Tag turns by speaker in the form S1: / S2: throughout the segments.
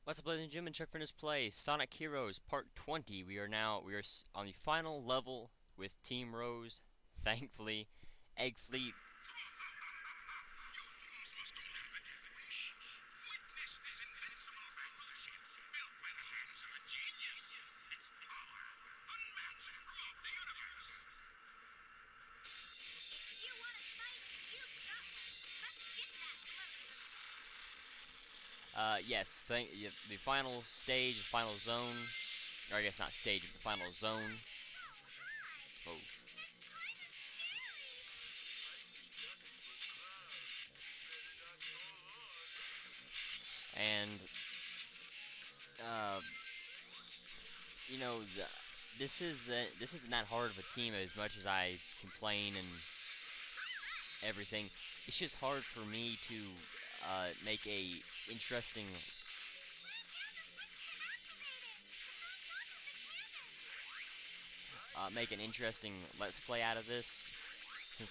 S1: What's up, ladies and gentlemen? Play Sonic Heroes Part 20. We are on the final level with Team Rose. Thankfully, Egg Fleet. Yes, the final stage, the final zone, or I guess not stage, but the final zone. Oh, and uh, you know, this isn't that hard of a team as much as I complain and everything. It's just hard for me to make a interesting make an interesting let's play out of this since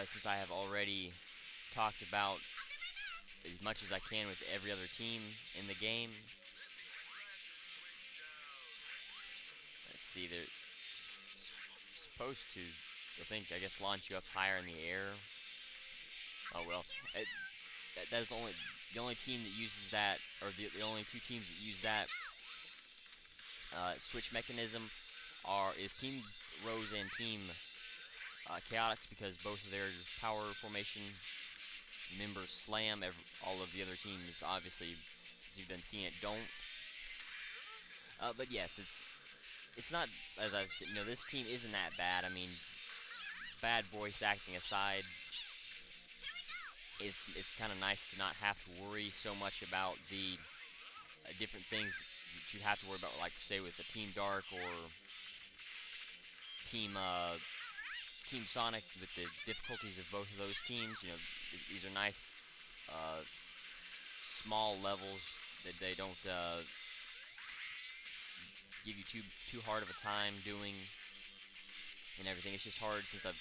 S1: since I have already talked about as much as I can with every other team in the game. Let's see, they're supposed to, I guess, launch you up higher in the air. Oh well, that is the only team that uses that, or the only two teams that use that switch mechanism is Team Rose and Team Chaotix, because both of their power formation members slam. All of the other teams, obviously, since you've been seeing it, don't. But yes, it's not, as I've said, this team isn't that bad. I mean, bad voice acting aside, it's kind of nice to not have to worry so much about the different things that you have to worry about, like say with a Team Dark or Team Sonic, with the difficulties of both of those teams. These are nice small levels that they don't give you too hard of a time doing and everything. It's just hard since I've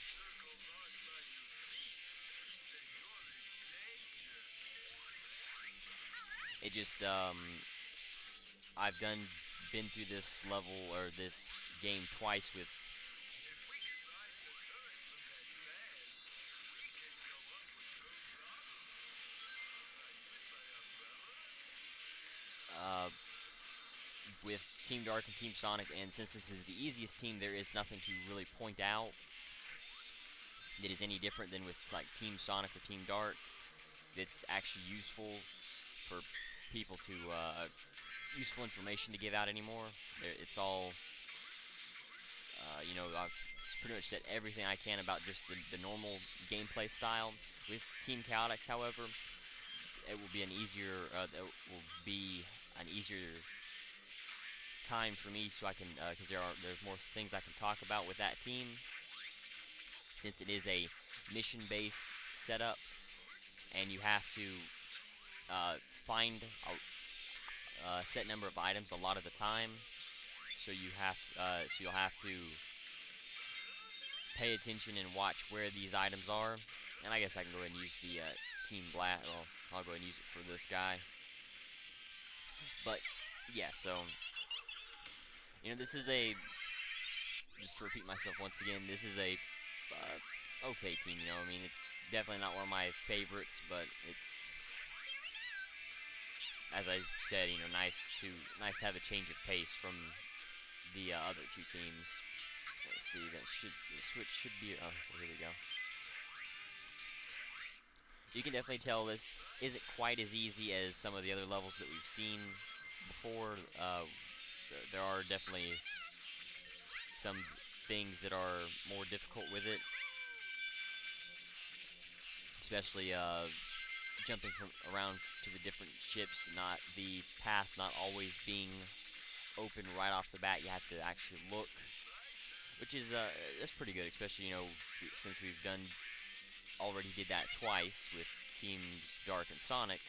S1: been through this level or this game twice with uh, Team Dark and Team Sonic, and since this is the easiest team, there is nothing to really point out that is any different than with like Team Sonic or Team Dark. That's actually useful for people to useful information to give out anymore. It's all I've pretty much said everything I can about just the normal gameplay style. With Team Chaotix, however, it will be an easier time for me, so I can because there's more things I can talk about with that team, since it is a mission-based setup, and you have to find a set number of items a lot of the time. So you'll have to pay attention and watch where these items are. And I guess I can go ahead and use the Team Blast. Well, I'll go ahead and use it for this guy. But yeah, so this is just to repeat myself once again, this is a okay team. I mean, it's definitely not one of my favorites, but it's, as I said, nice to have a change of pace from the other two teams. Let's see, the switch should be. Oh, here we go. You can definitely tell this isn't quite as easy as some of the other levels that we've seen before. There are definitely some things that are more difficult with it, especially jumping around to the different ships, not the path not always being open right off the bat. You have to actually look, which is that's pretty good, especially since we've already did that twice with Teams Dark and Sonic.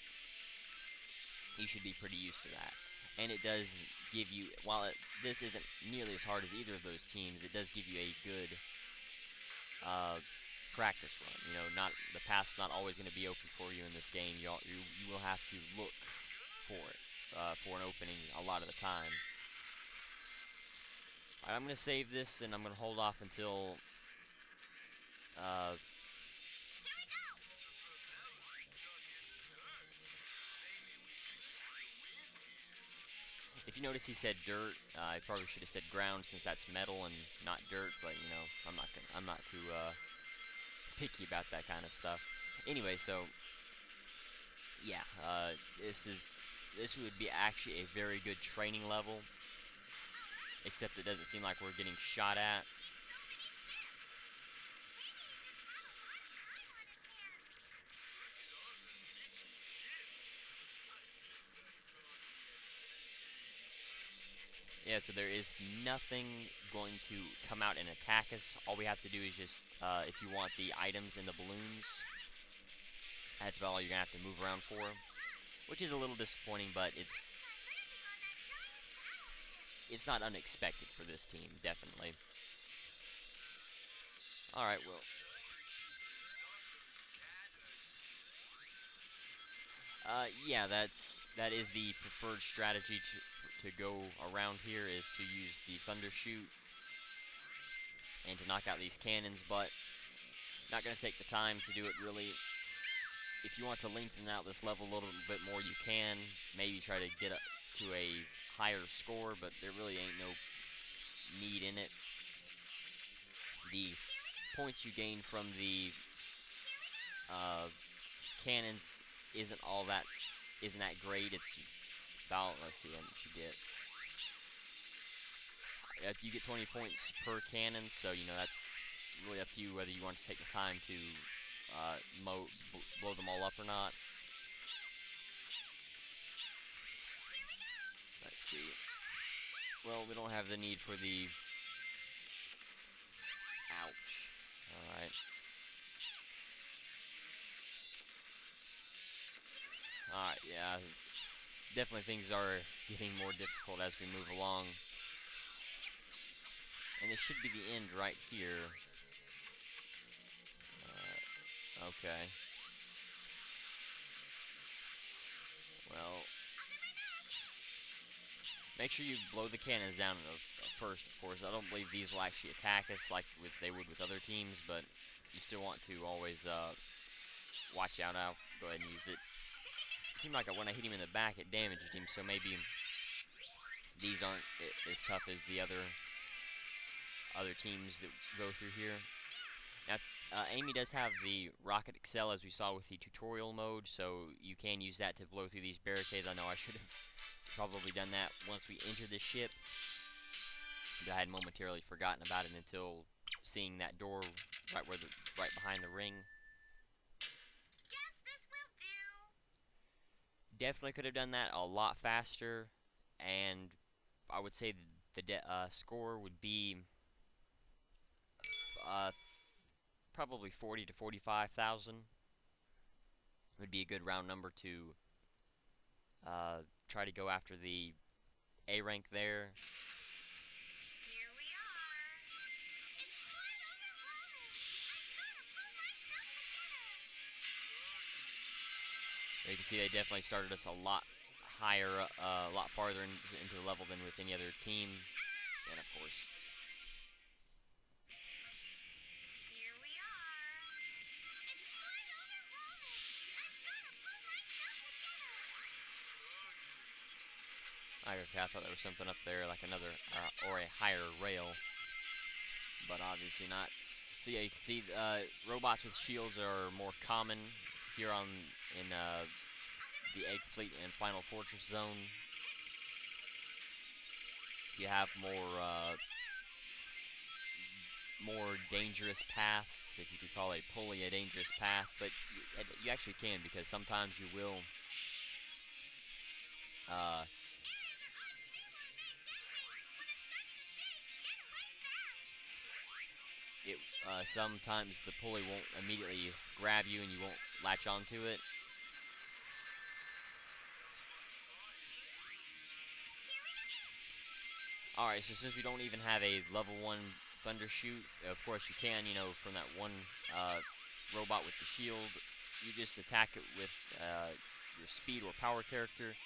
S1: You should be pretty used to that. And it does give you, while this isn't nearly as hard as either of those teams, it does give you a good practice run. You know, not the path's not always going to be open for you in this game. You will have to look for it, for an opening a lot of the time. Alright, I'm going to save this, and I'm going to hold off until if you notice, he said dirt. I probably should have said ground, since that's metal and not dirt. But you know, I'm not too picky about that kind of stuff. Anyway, so yeah, this would be actually a very good training level. Except it doesn't seem like we're getting shot at. Yeah, so there is nothing going to come out and attack us. All we have to do is just, if you want the items and the balloons, that's about all you're going to have to move around for. Which is a little disappointing, but it's not unexpected for this team, definitely. Alright, well. Yeah, that is the preferred strategy to go around here, is to use the Thunder Shoot and to knock out these cannons, but not going to take the time to do it, really. If you want to lengthen out this level a little bit more, you can. Maybe try to get up to a higher score, but there really ain't no need in it. The points you gain from the cannons isn't that great. It's about, let's see, how much you get. You get 20 points per cannon, so you know that's really up to you whether you want to take the time to blow them all up or not. Let's see. Well, we don't have the need for the... Ouch. Alright. Alright, yeah. Definitely things are getting more difficult as we move along. And this should be the end right here. Okay. Well, make sure you blow the cannons down first, of course. I don't believe these will actually attack us like they would with other teams, but you still want to always watch out. I'll go ahead and use it. It seemed like when I hit him in the back, it damaged him, so maybe these aren't as tough as the other teams that go through here. Now, Amy does have the Rocket Excel, as we saw with the tutorial mode, so you can use that to blow through these barricades. I know I should have probably done that once we entered the ship, but I had momentarily forgotten about it until seeing that door right behind the ring. Definitely could have done that a lot faster, and I would say the score would be probably 40 to 45,000 would be a good round number to try to go after the A rank there.
S2: Here we are. It's fun overload. I gotta pull myself together.
S1: You can see they definitely started us a lot higher, a lot farther into the level than with any other team, and of course.
S2: Here we are. It's fun overload. I gotta pull myself together.
S1: Okay, I thought there was something up there, like another, or a higher rail, but obviously not. So yeah, you can see robots with shields are more common here in the Egg Fleet and Final Fortress Zone. You have more dangerous paths, if you could call a pulley a dangerous path, but you actually can, because sometimes you will sometimes the pulley won't immediately grab you and you won't latch onto it. Alright, so since we don't even have a level 1 thunder shoot. Of course, you can, you know, from that one robot with the shield, you just attack it with your speed or power character.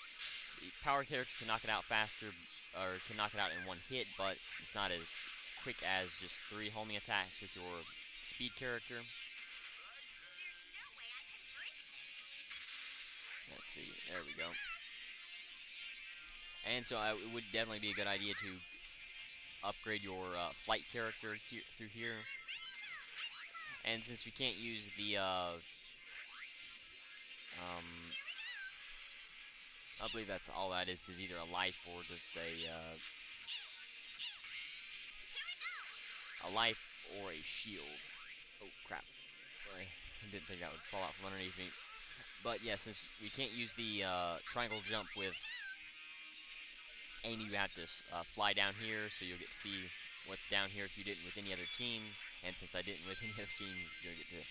S1: Power character can knock it out faster, or can knock it out in one hit, but it's not as quick as just 3 homing attacks with your speed character. Let's see, there we go. And so it would definitely be a good idea to upgrade your flight character through here. And since we can't use the I believe that's all that is either a life or just a life or a shield. Oh crap! Sorry, I didn't think that would fall out from underneath me. But yeah, since we can't use the triangle jump with Amy, you have to fly down here, so you'll get to see what's down here if you didn't with any other team. And since I didn't with any other team, you'll get to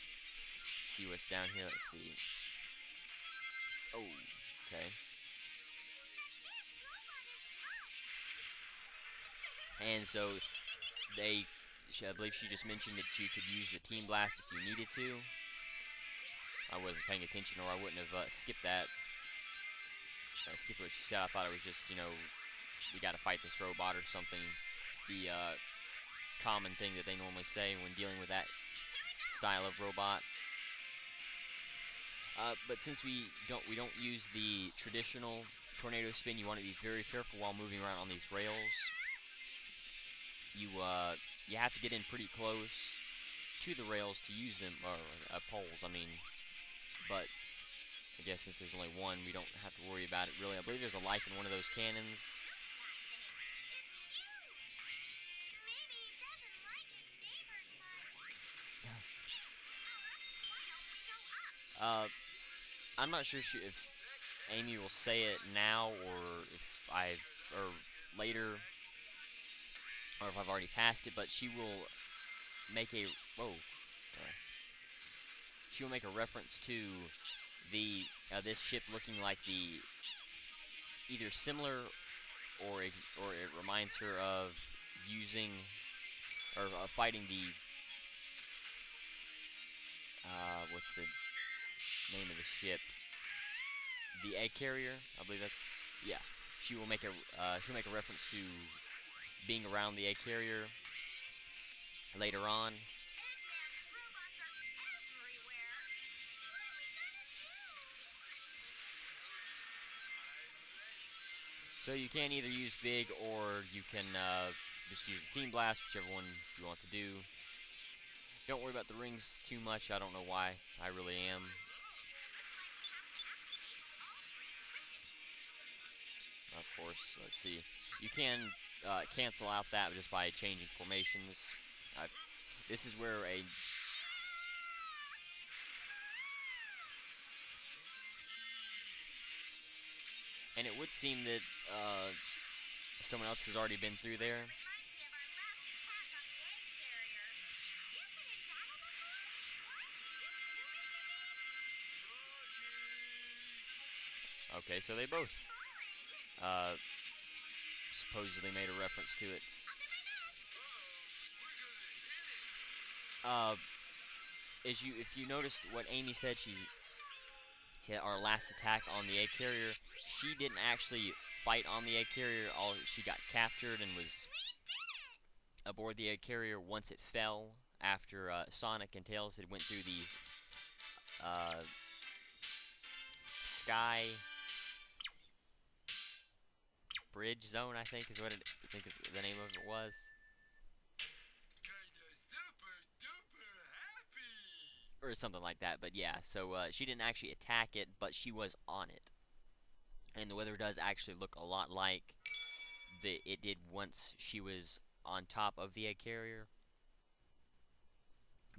S1: see what's down here. Let's see. Oh, okay. And so I believe she just mentioned that you could use the Team Blast if you needed to. I wasn't paying attention, or I wouldn't have skipped that. Skipped what she said. I thought it was just, you know, we gotta fight this robot or something. The common thing that they normally say when dealing with that style of robot. But since we don't use the traditional tornado spin, you want to be very careful while moving around on these rails. You have to get in pretty close to the rails to use them, or poles, I mean. But I guess since there's only one, we don't have to worry about it really. I believe there's a life in one of those cannons. I'm not sure if Amy will say it now, or if or later, or if I've already passed it, but she will make a she will make a reference to the this ship looking like the either similar or it reminds her of using or fighting the what's the name of the ship? The egg carrier, I believe that's, yeah. She'll make a reference to being around the egg carrier later on. So you can either use big, or you can just use the Team Blast, whichever one you want to do. Don't worry about the rings too much. I don't know why. I really am. Of course, let's see. You can cancel out that just by changing formations. This is where and it would seem that someone else has already been through there. Okay, so they both supposedly made a reference to it. If you noticed what Amy said, she had our last attack on the egg carrier. She didn't actually fight on the egg carrier. She got captured and was aboard the egg carrier once it fell after Sonic and Tails had went through these sky bridge zone, I think is what the name of it was. Or something like that, but yeah, so she didn't actually attack it, but she was on it. And the weather does actually look a lot like it did once she was on top of the egg carrier.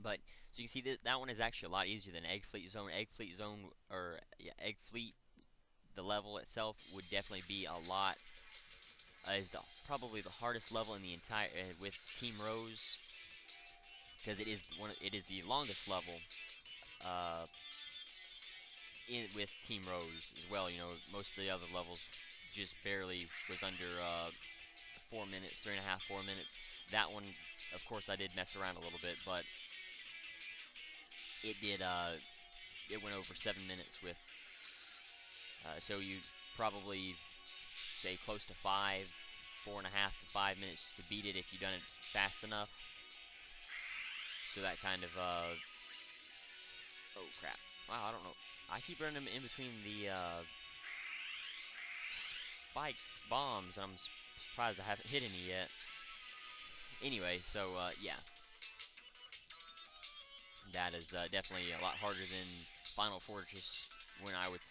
S1: But, so you can see that one is actually a lot easier than Egg Fleet Zone. Egg Fleet Zone, or yeah, Egg Fleet, the level itself would definitely be a lot, is probably the hardest level in the entire, with Team Rose. Because it is the longest level with Team Rose as well. You know, most of the other levels just barely was under 4 minutes, 3.5, 4 minutes. That one Of course, I did mess around a little bit, but it did. It went over 7 minutes with. So you probably say close to 4.5 to 5 minutes to beat it if you've done it fast enough. So that kind of. Oh crap! Wow, I don't know. I keep running in between the spike bombs, and I'm surprised I haven't hit any yet. Anyway, so yeah, that is definitely a lot harder than Final Fortress. When I would,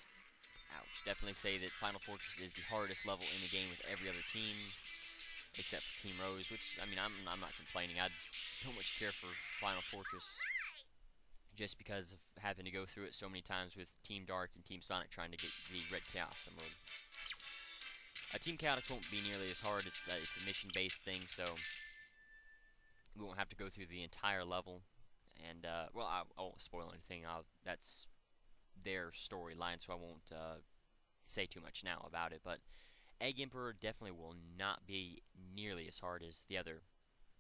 S1: ouch, definitely say that Final Fortress is the hardest level in the game with every other team, except for Team Rose. Which I mean, I'm not complaining. I don't much care for Final Fortress, just because of having to go through it so many times with Team Dark and Team Sonic trying to get the Red Chaos Emerald. Team Chaotix won't be nearly as hard. It's a mission-based thing, so we won't have to go through the entire level. And well, I won't spoil anything. That's their storyline, so I won't say too much now about it. But Egg Emperor definitely will not be nearly as hard as the other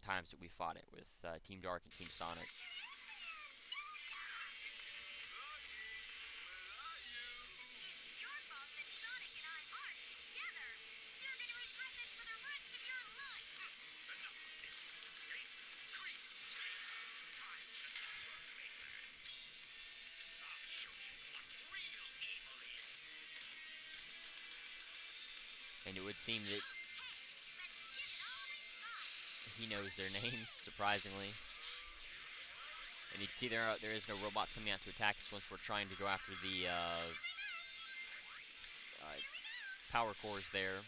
S1: times that we fought it with Team Dark and Team Sonic. And it would seem that he knows their names, surprisingly. And you can see there is no robots coming out to attack us once we're trying to go after the power cores there.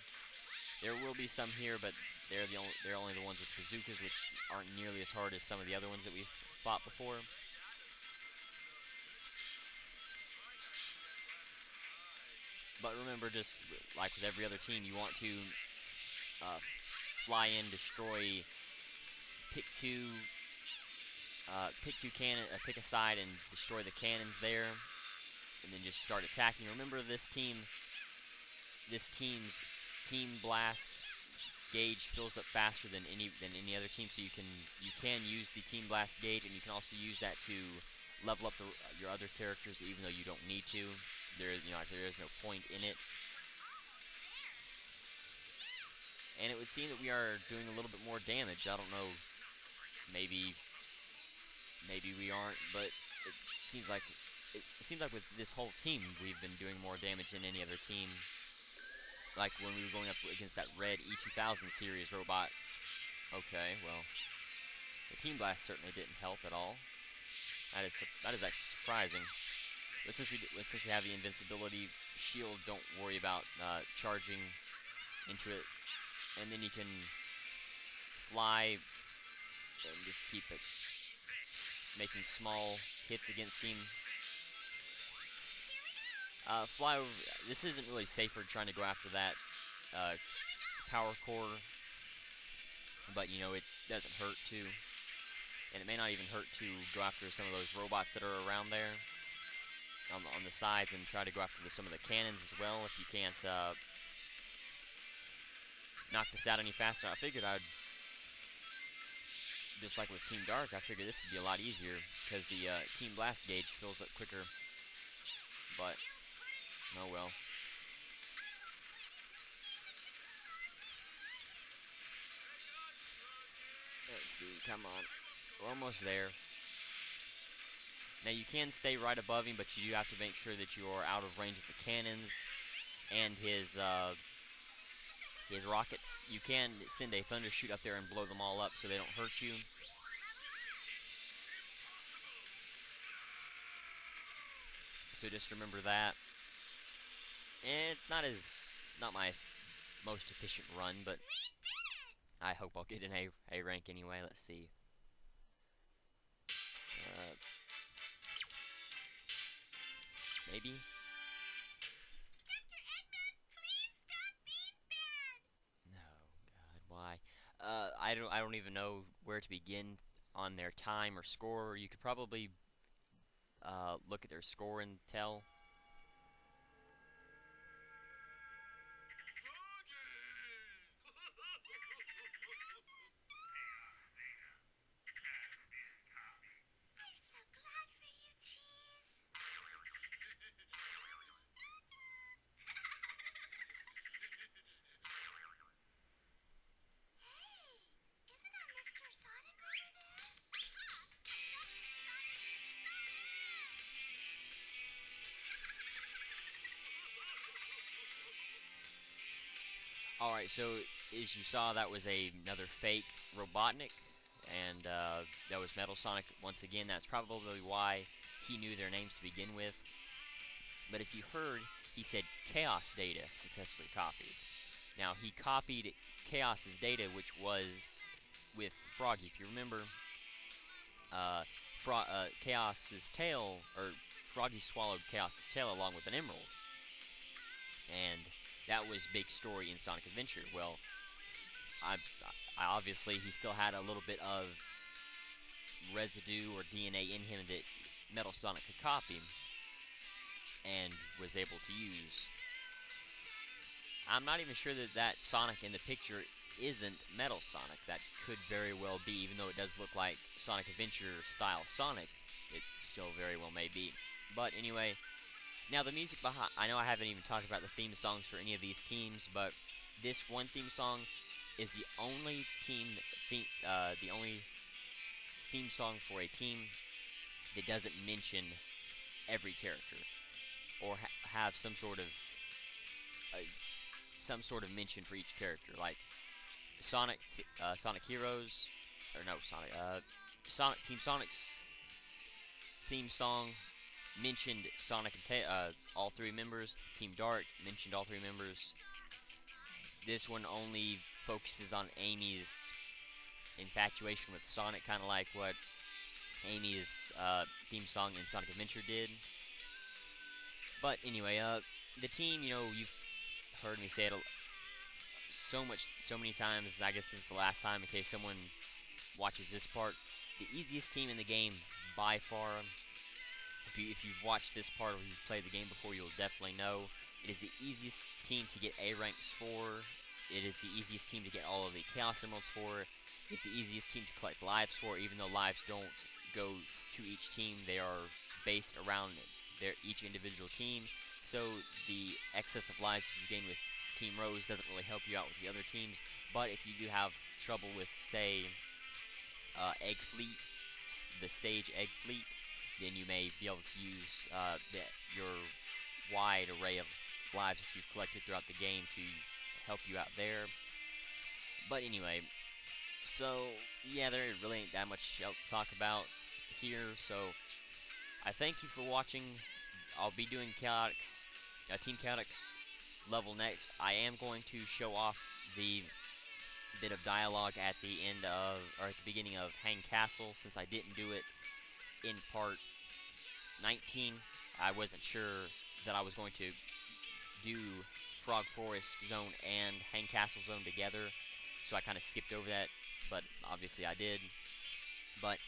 S1: There will be some here, but they're only the ones with bazookas, which aren't nearly as hard as some of the other ones that we've fought before. But remember, just like with every other team, you want to fly in, destroy, pick two pick a side and destroy the cannons there, and then just start attacking. Remember, this team's team blast gauge fills up faster than any other team, so you can use the team blast gauge, and you can also use that to level up your other characters, even though you don't need to. There is no point in it. And it would seem that we are doing a little bit more damage. I don't know. Maybe we aren't, but it seems like with this whole team we've been doing more damage than any other team. Like when we were going up against that red E2000 series robot. Okay, well, the team blast certainly didn't help at all. That is actually surprising. But since we have the invincibility shield, don't worry about charging into it, and then you can fly and just keep it making small hits against him. Fly over. This isn't really safer trying to go after that power core, but you know, it doesn't hurt to, and it may not even hurt to go after some of those robots that are around there on the sides, and try to go after some of the cannons as well if you can't knock this out any faster. I figured just like with Team Dark, I figured this would be a lot easier because the Team Blast gauge fills up quicker. But oh well. Let's see. Come on, we're almost there. Now you can stay right above him, but you do have to make sure that you are out of range of the cannons and his rockets. You can send a thunder shoot up there and blow them all up so they don't hurt you. So just remember that. And it's not my most efficient run, but I hope I'll get an A rank anyway. Let's see. Maybe.
S2: Dr. Eggman, please stop being bad.
S1: No, God, why? I don't even know where to begin on their time or score. You could probably look at their score and tell. Alright, so as you saw, that was another fake Robotnik, and that was Metal Sonic once again. That's probably why he knew their names to begin with. But if you heard, he said Chaos data successfully copied. Now, he copied Chaos's data, which was with Froggy. If you remember, Chaos's tail, or Froggy swallowed Chaos's tail along with an emerald. And that was big story in Sonic Adventure. Well, I obviously he still had a little bit of residue or DNA in him that Metal Sonic could copy and was able to use. I'm not even sure that Sonic in the picture isn't Metal Sonic. That could very well be, even though it does look like Sonic Adventure style Sonic, it still very well may be. But anyway, now the music behind, I know I haven't even talked about the theme songs for any of these teams, but this one theme song is the only the only theme song for a team that doesn't mention every character or have some sort of mention for each character. Like Sonic Heroes, or no, Team Sonic's theme song mentioned Sonic and all three members. Team Dark mentioned all three members. This one only focuses on Amy's infatuation with Sonic, kind of like what Amy's theme song in Sonic Adventure did. But anyway, the team, you've heard me say it so many times. I guess this is the last time in case someone watches this part. The easiest team in the game by far. If you've watched this part or you've played the game before, you'll definitely know it is the easiest team to get A ranks for. It is the easiest team to get all of the Chaos Emeralds for. It's the easiest team to collect lives for, even though lives don't go to each team. They are based around each individual team. So the excess of lives that you gain with Team Rose doesn't really help you out with the other teams. But if you do have trouble with, say, Egg Fleet, the stage Egg Fleet, then you may be able to use your wide array of lives that you've collected throughout the game to help you out there. But anyway, so yeah, there really ain't that much else to talk about here. So I thank you for watching. I'll be doing Team Chaotix level next. I am going to show off the bit of dialogue at the end of, or at the beginning of Hang Castle, since I didn't do it in part 19. I wasn't sure that I was going to do Frog Forest Zone and Hang Castle Zone together, so I kind of skipped over that, but obviously I did. But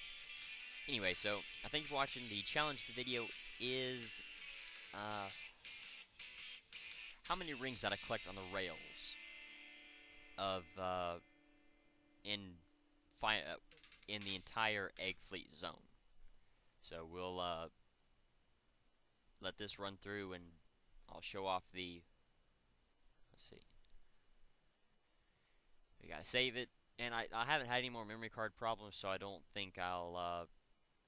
S1: anyway, so I thank you for watching. The challenge to the video is how many rings that I collect on the rails of in the entire Egg Fleet zone. So we'll let this run through, and I'll show off the. Let's see. We gotta save it, and I haven't had any more memory card problems, so I don't think I'll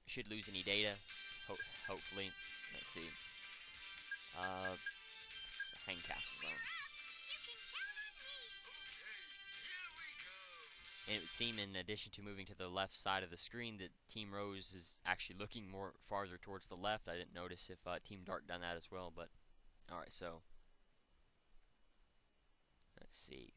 S1: should lose any data. Hopefully, let's see. Hang Castle Zone. And it would seem, in addition to moving to the left side of the screen, that Team Rose is actually looking more farther towards the left. I didn't notice if Team Dark done that as well, but alright, so let's see.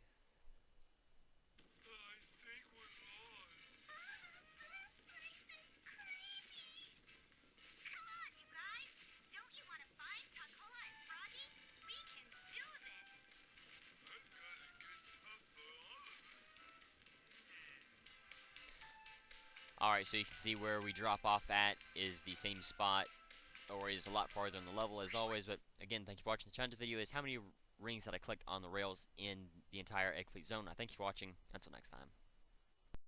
S1: Alright, so you can see where we drop off at is the same spot, or is a lot farther in the level as always. But again, thank you for watching. The challenge video is how many rings that I collect on the rails in the entire Egg Fleet zone. I thank you for watching. Until next time.